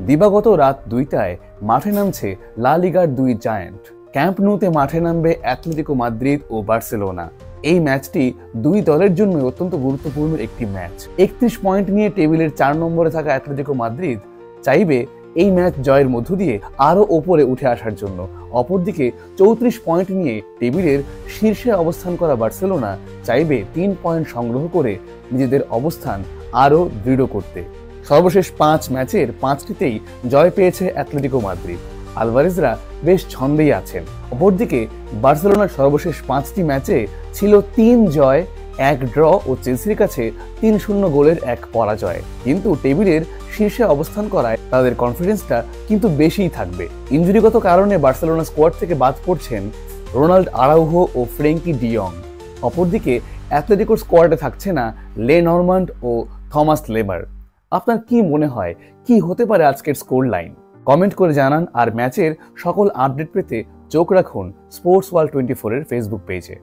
দিবাগত রাত 2টায় মাঠে নামছে লা লিগার দুই জায়ান্ট। ক্যাম্প ন্যুতে মাঠে নামবে অ্যাটলেটিকো মাদ্রিদ ও বার্সেলোনা। এই ম্যাচটি দুই দলের জন্য অত্যন্ত গুরুত্বপূর্ণ একটি ম্যাচ। 31 পয়েন্ট নিয়ে টেবিলের 4 নম্বরে থাকা অ্যাটলেটিকো মাদ্রিদ চাইবে এই ম্যাচ জয়ের মধ্য দিয়ে আরও ওপরে উঠে আসার জন্য। অপরদিকে 34 পয়েন্ট নিয়ে টেবিলের শীর্ষে অবস্থান করা বার্সেলোনা চাইবে 3 পয়েন্ট সংগ্রহ করে নিজেদের অবস্থান আরও দৃঢ় করতে। সর্বশেষ 5 ম্যাচের 5টিতেই জয় পেয়েছে অ্যাটলেটিকো মাদ্রিদ। আলভারেজরা বেশ ছন্দেই আছেন। অপরদিকে বার্সেলোনার সর্বশেষ 5টি ম্যাচে ছিল 3 জয়, 1 ড্র ও চেলসির কাছে 3-0 গোলের 1 পরাজয়। কিন্তু টেবিলের শীর্ষে অবস্থান করায় তাদের কনফিডেন্সটা কিন্তু বেশিই থাকবে। ইনজুরিগত কারণে বার্সেলোনা স্কোয়াড থেকে বাদ পড়ছেন রোনাল্ড আরাউহো ও ফ্রেঙ্কি ডিয়ং। অপরদিকে অ্যাটলেটিকোর স্কোয়াডে থাকছে না লে নরমান্ড ও থমাস লেবার। আপনার কি মনে হয় কি হতে পারে আজকের স্কোর লাইন? কমেন্ট করে জানান। আর ম্যাচের সকল আপডেট পেতে চোখ রাখুন স্পোর্টস ওয়ার্ল্ড 24 এর ফেসবুক পেজে।